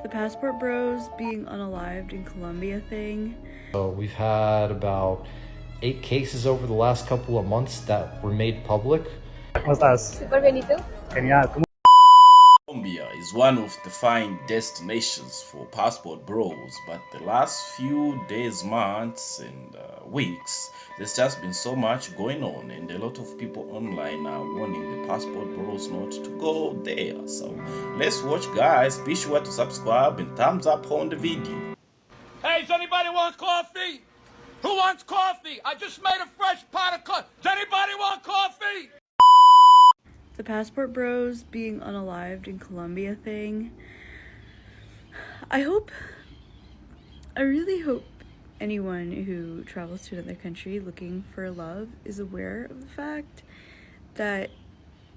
The passport bros being unalived in Colombia thing. So we've had about 8 cases over the last couple of months that were made public. ¿Cómo estás? Súper bien, ¿y tú? Genial. Colombia is one of the fine destinations for passport bros, but the last few days, months, and weeks, there's just been so much going on, and a lot of people online are warning the passport bros not to go there. So let's watch, guys. Be sure to subscribe and thumbs up on the video. Hey, does anybody want coffee? Who wants coffee? I just made a fresh pot of coffee. Does anybody want coffee? The passport bros being unalived in Colombia thing. I really hope anyone who travels to another country looking for love is aware of the fact that,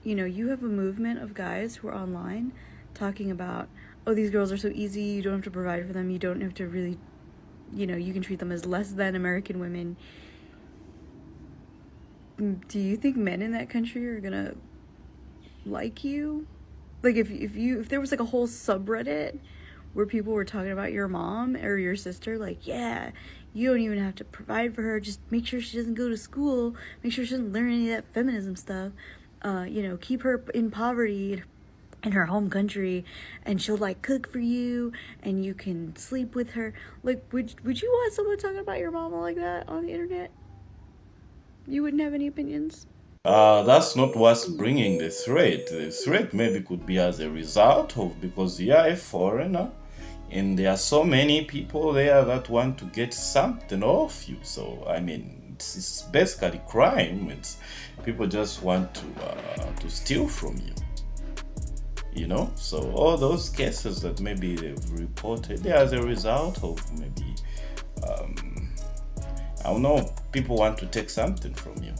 you know, you have a movement of guys who are online talking about, oh, these girls are so easy, you don't have to provide for them, you don't have to really, you know, you can treat them as less than American women. Do you think men in that country are gonna like you? Like if there was like a whole subreddit where people were talking about your mom or your sister, like, yeah, you don't even have to provide for her, just make sure she doesn't go to school, make sure she doesn't learn any of that feminism stuff, you know, keep her in poverty in her home country, and she'll like cook for you and you can sleep with her. Like, would you want someone talking about your mama like that on the internet? You wouldn't have any opinions? That's not what's bringing the threat. The threat maybe could be as a result of, because you're a foreigner and there are so many people there that want to get something off you. So I mean, it's basically crime. It's people just want to steal from you, you know. So all those cases that maybe they've reported, they're as a result of maybe I don't know, people want to take something from you,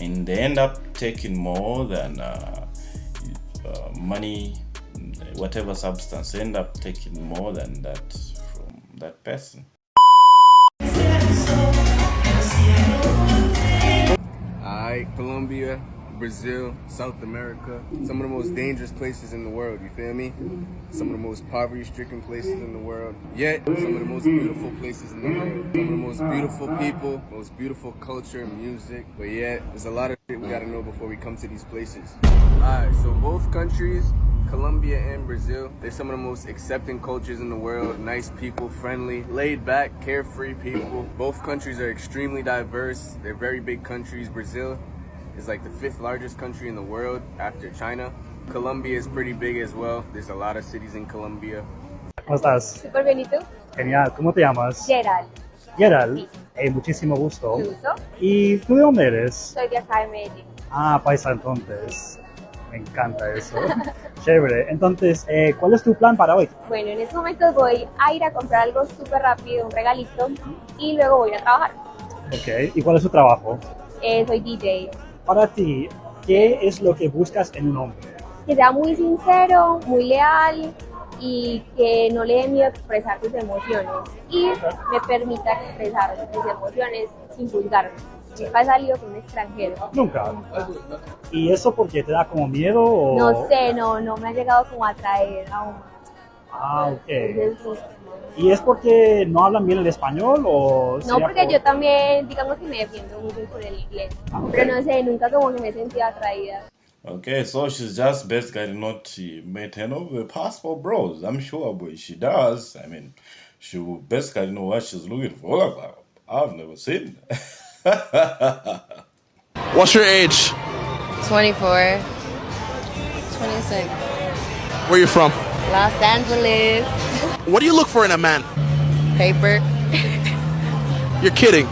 and they end up taking more than money, whatever substance, they end up taking more than that from that person. Alright, Colombia, Brazil, South America, some of the most dangerous places in the world, you feel me? Some of the most poverty-stricken places in the world, yet some of the most beautiful places in the world. Some of the most beautiful people, most beautiful culture and music, but yet there's a lot of shit we gotta know before we come to these places. Alright, so both countries, Colombia and Brazil, they're some of the most accepting cultures in the world. Nice people, friendly, laid back, carefree people. Both countries are extremely diverse. They're very big countries. Brazil is like the 5th largest country in the world after China. Colombia is pretty big as well. There's a lot of cities in Colombia. ¿Cómo estás? Súper bien, ¿y tú? Genial. ¿Cómo te llamas? Gerald. Gerald. Muchísimo gusto. ¿Te gustó? ¿Y tú de dónde eres? Soy de acá de Medellín. Ah, paisa entonces. Me encanta eso. Chévere. Entonces, ¿cuál es tu plan para hoy? Bueno, en estos momentos voy a ir a comprar algo súper rápido, un regalito, y luego voy a trabajar. Ok. ¿Y cuál es tu trabajo? Soy DJ. Para ti, ¿qué es lo que buscas en un hombre? Que sea muy sincero, muy leal y que no le dé miedo expresar sus emociones y me permita expresar sus emociones sin juzgarme. Nunca he salido con un extranjero. Nunca. ¿Y eso porque te da como miedo o...? No sé, no me ha llegado como a atraer aún. Ah, ok. Entonces, ¿Y es porque no hablan bien el español o...? no, porque yo también, digamos que me defiendo mucho por el inglés. Pero no sé, nunca como que me he sentido atraída. Okay, so she's just basically not met any of the passport bros. I'm sure, but if she does, I mean, she will basically know what she's looking for. I've never seen that. What's your age? 24, 26. Where you from? Los Angeles. What do you look for in a man? Paper. You're kidding.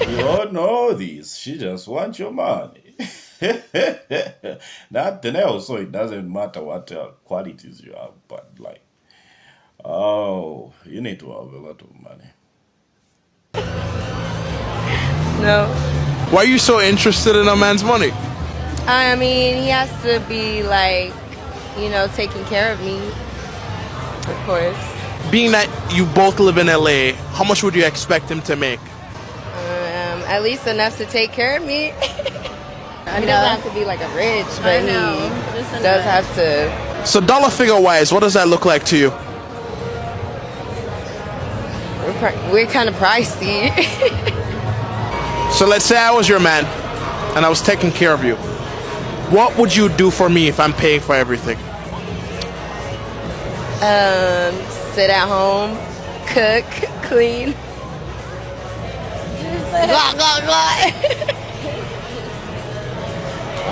You all know this. She just wants your money. Nothing else, so it doesn't matter what qualities you have, but like, oh, you need to have a lot of money. No. Why are you so interested in a man's money? I mean, he has to be like, you know, taking care of me. Of course. Being that you both live in LA, how much would you expect him to make? At least enough to take care of me. He doesn't have to be like a rich, but he does have to So dollar figure wise, what does that look like to you? We're kind of pricey. So let's say I was your man and I was taking care of you. What would you do for me if I'm paying for everything? Sit at home, cook, clean. Blah, blah, blah.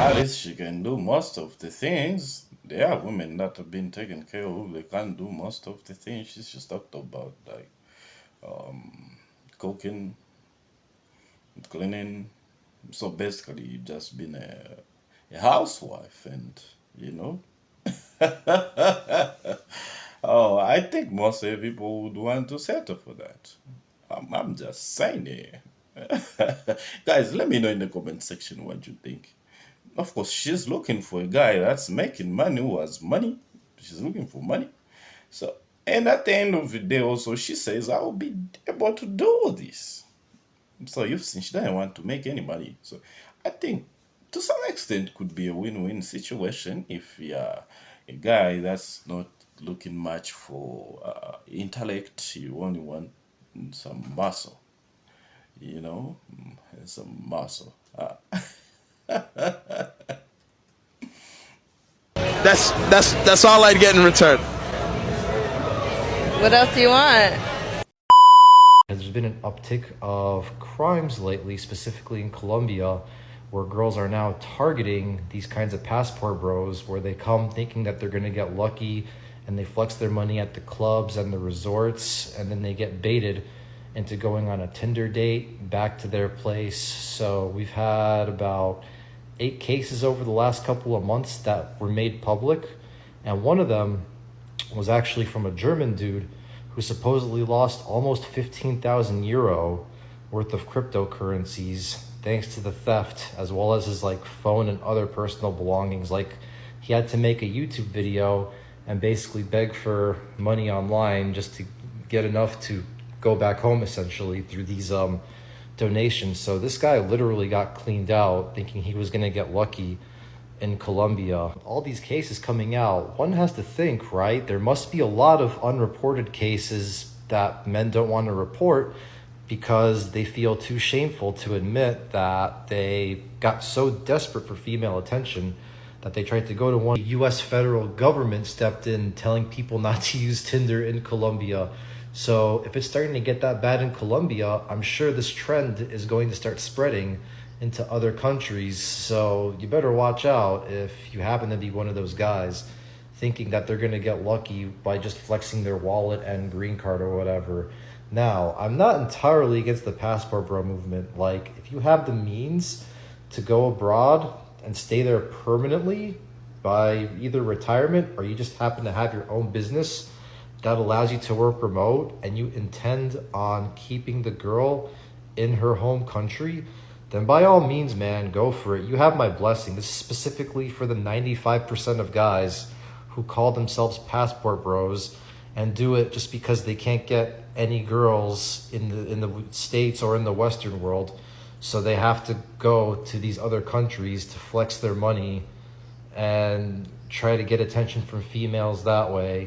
At least she can do most of the things. There are women that have been taken care of. They can't do most of the things. She's just talked about like cooking, cleaning. So basically, you've just been a housewife, and you know. Oh, I think most people would want to settle for that. I'm just saying it. Guys, let me know in the comment section what you think. Of course, she's looking for a guy that's making money, who has money. She's looking for money. So, and at the end of the day, also, she says, I will be able to do this. So, you've seen she doesn't want to make any money. So, I think to some extent could be a win-win situation if you're a guy that's not looking much for intellect, you only want some muscle, you know, some muscle. That's all I'd get in return. What else do you want? There's been an uptick of crimes lately, specifically in Colombia, where girls are now targeting these kinds of passport bros, where they come thinking that they're going to get lucky and they flex their money at the clubs and the resorts, and then they get baited into going on a Tinder date back to their place. So we've had about 8 cases over the last couple of months that were made public, and one of them was actually from a German dude who supposedly lost almost 15,000 euro worth of cryptocurrencies thanks to the theft, as well as his like phone and other personal belongings. Like, he had to make a YouTube video and basically beg for money online just to get enough to go back home, essentially, through these donations. So this guy literally got cleaned out thinking he was going to get lucky in Colombia. All these cases coming out, one has to think, right? There must be a lot of unreported cases that men don't want to report because they feel too shameful to admit that they got so desperate for female attention that they tried to go to one. The US federal government stepped in telling people not to use Tinder in Colombia. So if it's starting to get that bad in Colombia, I'm sure this trend is going to start spreading into other countries. So you better watch out if you happen to be one of those guys thinking that they're going to get lucky by just flexing their wallet and green card or whatever. Now, I'm not entirely against the passport bro movement. Like, if you have the means to go abroad and stay there permanently by either retirement, or you just happen to have your own business that allows you to work remote and you intend on keeping the girl in her home country, then by all means, man, go for it. You have my blessing. This is specifically for the 95% of guys who call themselves passport bros and do it just because they can't get any girls in the States or in the Western world. So they have to go to these other countries to flex their money and try to get attention from females that way.